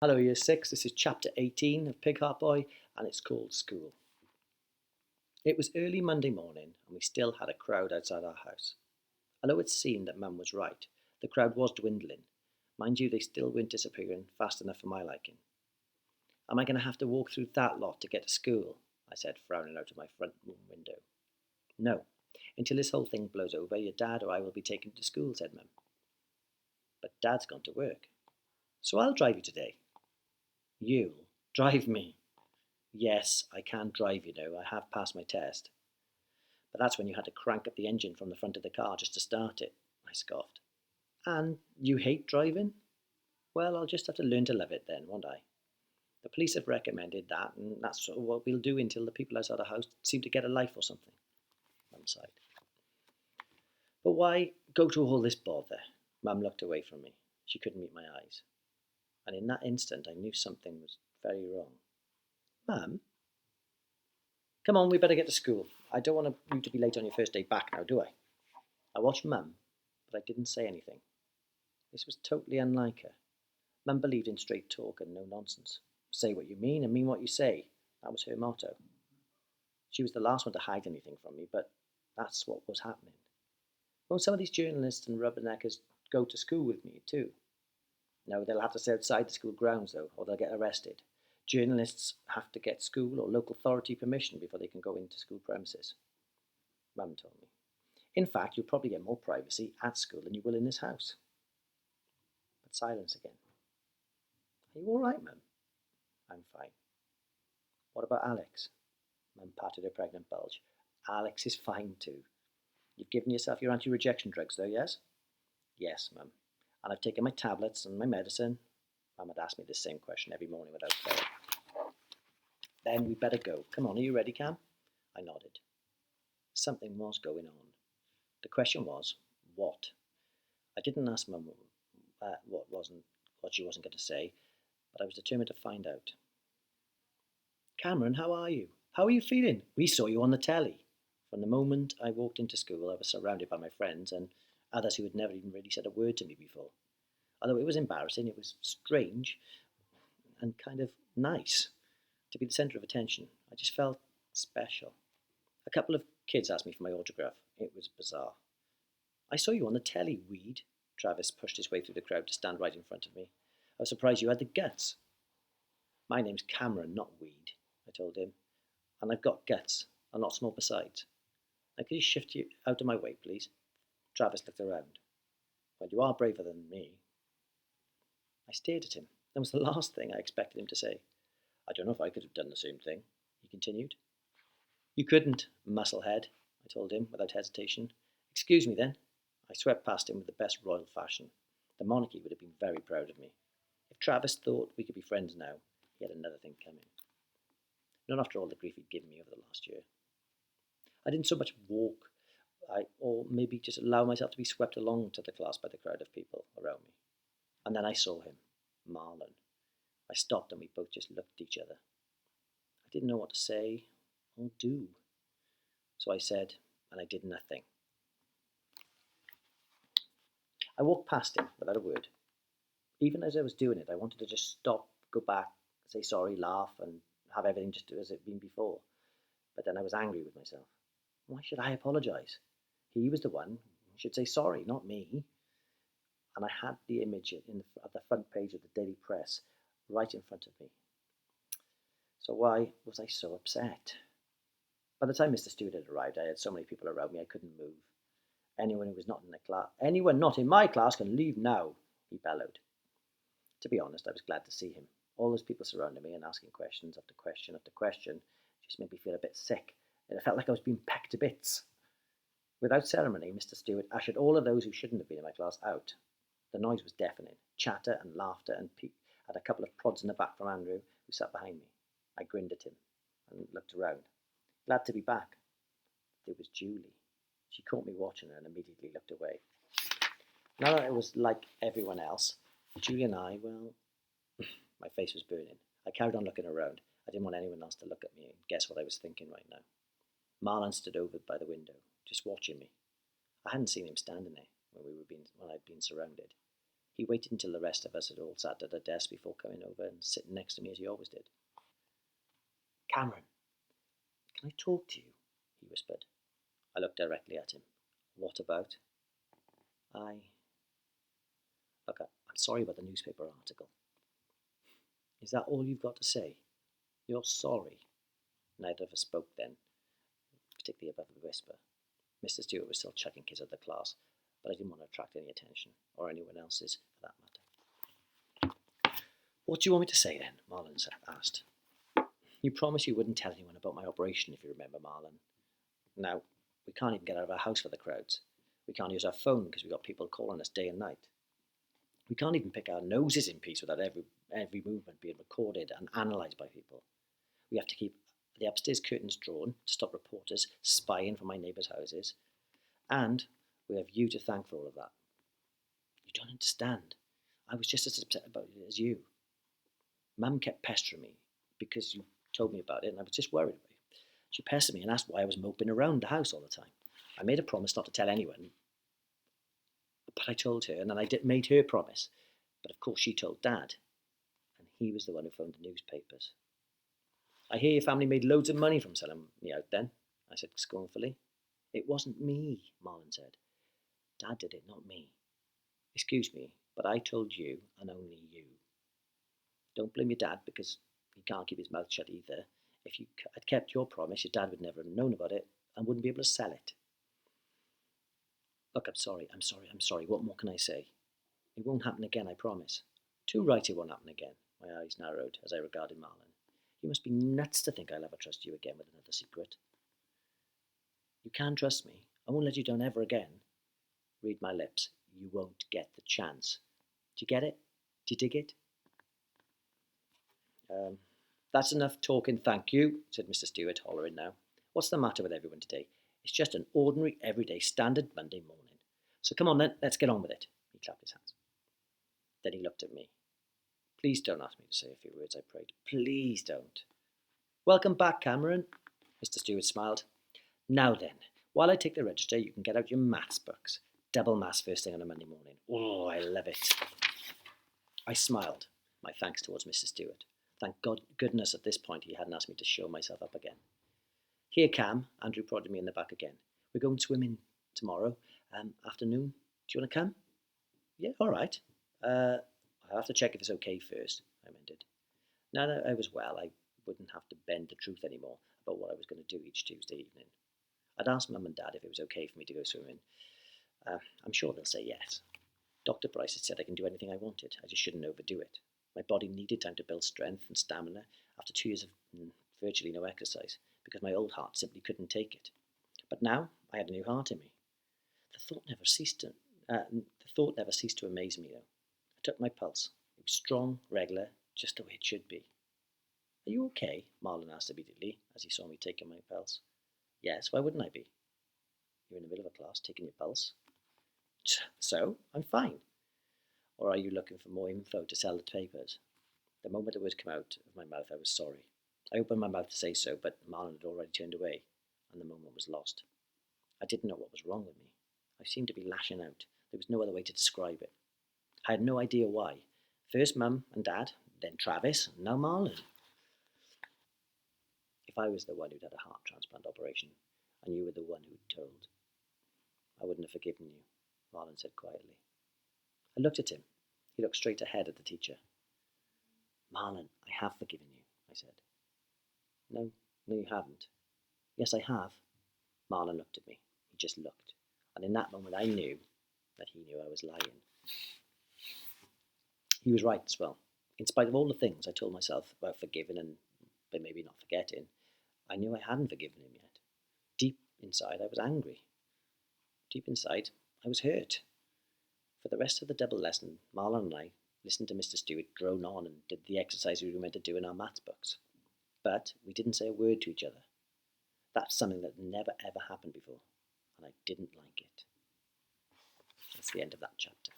Hello, Year 6. This is Chapter 18 of Pig Heart Boy, and it's called School. It was early Monday morning, and we still had a crowd outside our house. Although it seemed that Mum was right, the crowd was dwindling. Mind you, they still weren't disappearing fast enough for my liking. Am I going to have to walk through that lot to get to school? I said, frowning out of my front room window. No, until this whole thing blows over, your dad or I will be taken to school, said Mum. But Dad's gone to work, so I'll drive you today. You'll drive me? Yes, I can drive, you know. I have passed my test. But that's when you had to crank up the engine from the front of the car just to start it, I scoffed. And you hate driving? Well, I'll just have to learn to love it then, won't I? The police have recommended that, and that's sort of what we'll do until the people outside the house seem to get a life or something. Mum sighed. But why go to all this bother? Mum looked away from me. She couldn't meet my eyes. And in that instant, I knew something was very wrong. Mum? Come on, we better get to school. I don't want you to be late on your first day back now, do I? I watched Mum, but I didn't say anything. This was totally unlike her. Mum believed in straight talk and no nonsense. Say what you mean and mean what you say. That was her motto. She was the last one to hide anything from me, but that's what was happening. Won't some of these journalists and rubberneckers go to school with me too? No, they'll have to stay outside the school grounds though, or they'll get arrested. Journalists have to get school or local authority permission before they can go into school premises. Mum told me. In fact, you'll probably get more privacy at school than you will in this house. But silence again. Are you all right, Mum? I'm fine. What about Alex? Mum patted her pregnant bulge. Alex is fine too. You've given yourself your anti-rejection drugs though, yes? Yes, Mum. And I've taken my tablets and my medicine. Mum had asked me the same question every morning without fail. Then we'd better go. Come on, are you ready, Cam? I nodded. Something was going on. The question was, what? I didn't ask Mum what she wasn't going to say, but I was determined to find out. Cameron, how are you? How are you feeling? We saw you on the telly. From the moment I walked into school, I was surrounded by my friends and others who had never even really said a word to me before. Although it was embarrassing, it was strange and kind of nice to be the centre of attention. I just felt special. A couple of kids asked me for my autograph. It was bizarre. I saw you on the telly, Weed. Travis pushed his way through the crowd to stand right in front of me. I was surprised you had the guts. My name's Cameron, not Weed, I told him. And I've got guts, a lot small besides. Now could you shift you out of my way, please? Travis looked around. Well, you are braver than me. I stared at him. That was the last thing I expected him to say. I don't know if I could have done the same thing, he continued. You couldn't, musclehead, I told him without hesitation. Excuse me then. I swept past him with the best royal fashion. The monarchy would have been very proud of me. If Travis thought we could be friends now, he had another thing coming. Not after all the grief he'd given me over the last year. I didn't so much walk, or maybe just allow myself to be swept along to the class by the crowd of people around me. And then I saw him, Marlon. I stopped and we both just looked at each other. I didn't know what to say or do. So I said, and I did nothing. I walked past him without a word. Even as I was doing it, I wanted to just stop, go back, say sorry, laugh, and have everything just as it had been before. But then I was angry with myself. Why should I apologise? He was the one who should say sorry, not me. And I had the image at the front page of the Daily Press right in front of me. So why was I so upset? By the time Mr. Stewart had arrived, I had so many people around me I couldn't move. Anyone who was not in the class, anyone not in my class can leave now, he bellowed. To be honest, I was glad to see him. All those people surrounding me and asking questions after question after question just made me feel a bit sick, and it felt like I was being pecked to bits. Without ceremony, Mr. Stewart ushered all of those who shouldn't have been in my class out. The noise was deafening, chatter and laughter, and Pete had a couple of prods in the back from Andrew, who sat behind me. I grinned at him and looked around. Glad to be back. There was Julie. She caught me watching her and immediately looked away. Now that I was like everyone else, Julie and I, well, my face was burning. I carried on looking around. I didn't want anyone else to look at me and guess what I was thinking right now. Marlon stood over by the window, just watching me. I hadn't seen him standing there when I'd been surrounded. He waited until the rest of us had all sat at a desk before coming over and sitting next to me as he always did. "Cameron, can I talk to you?" he whispered. I looked directly at him. "What about?" Look, I'm sorry about the newspaper article." "Is that all you've got to say? You're sorry?" Neither of us spoke then, particularly above the whisper. Mr. Stewart was still chucking kids at the class, but I didn't want to attract any attention, or anyone else's for that matter. "What do you want me to say then?" Marlon asked. "You promised you wouldn't tell anyone about my operation, if you remember, Marlon. Now, we can't even get out of our house for the crowds. We can't use our phone because we've got people calling us day and night. We can't even pick our noses in peace without every movement being recorded and analysed by people. We have to keep the upstairs curtains drawn to stop reporters spying from my neighbours' houses. And we have you to thank for all of that. You don't understand. I was just as upset about it as you. Mum kept pestering me because you told me about it, and I was just worried about you. She pestered me and asked why I was moping around the house all the time. I made a promise not to tell anyone, but I told her, and then I made her promise. But of course she told Dad, and he was the one who phoned the newspapers. I hear your family made loads of money from selling me out then, I said scornfully. It wasn't me, Marlon said. Dad did it, not me. Excuse me, but I told you, and only you. Don't blame your dad, because he can't keep his mouth shut either. If you had kept your promise, your dad would never have known about it and wouldn't be able to sell it. Look, I'm sorry. What more can I say? It won't happen again, I promise. Too right it won't happen again. My eyes narrowed as I regarded Marlon. You must be nuts to think I'll ever trust you again with another secret. You can trust me. I won't let you down ever again. Read my lips. You won't get the chance. Do you get it? Do you dig it? That's enough talking, thank you, said Mr. Stewart, hollering now. What's the matter with everyone today? It's just an ordinary, everyday, standard Monday morning. So come on then, let's get on with it. He clapped his hands. Then he looked at me. Please don't ask me to say a few words, I prayed. Please don't. Welcome back, Cameron, Mr. Stewart smiled. Now then, while I take the register, you can get out your maths books. Double maths first thing on a Monday morning. Oh, I love it. I smiled, my thanks towards Mr. Stewart. Thank goodness at this point he hadn't asked me to show myself up again. Here, Cam, Andrew prodded me in the back again. We're going swimming tomorrow afternoon. Do you want to come? Yeah, all right. I'll have to check if it's okay first, I amended. Now that I was well, I wouldn't have to bend the truth anymore about what I was going to do each Tuesday evening. I'd asked Mum and Dad if it was okay for me to go swimming. I'm sure they'll say yes. Dr. Bryce had said I can do anything I wanted. I just shouldn't overdo it. My body needed time to build strength and stamina after 2 years of virtually no exercise, because my old heart simply couldn't take it. But now I had a new heart in me. The thought never ceased to amaze me, though. I took my pulse. It was strong, regular, just the way it should be. Are you okay? Marlon asked immediately as he saw me taking my pulse. Yes, why wouldn't I be? You're in the middle of a class taking your pulse. So, I'm fine. Or are you looking for more info to sell the papers? The moment the words came out of my mouth, I was sorry. I opened my mouth to say so, but Marlon had already turned away, and the moment was lost. I didn't know what was wrong with me. I seemed to be lashing out. There was no other way to describe it. I had no idea why. First Mum and Dad, then Travis, and now Marlon. If I was the one who'd had a heart transplant operation, and you were the one who'd told, I wouldn't have forgiven you, Marlon said quietly. I looked at him. He looked straight ahead at the teacher. Marlon, I have forgiven you, I said. No, you haven't. Yes, I have. Marlon looked at me. He just looked. And in that moment I knew that he knew I was lying. He was right as well. In spite of all the things I told myself about forgiving and maybe not forgetting, I knew I hadn't forgiven him yet. Deep inside I was angry. Deep inside I was hurt. For the rest of the double lesson, Marlon and I listened to Mr. Stewart drone on and did the exercise we were meant to do in our maths books. But we didn't say a word to each other. That's something that never ever happened before, and I didn't like it. That's the end of that chapter.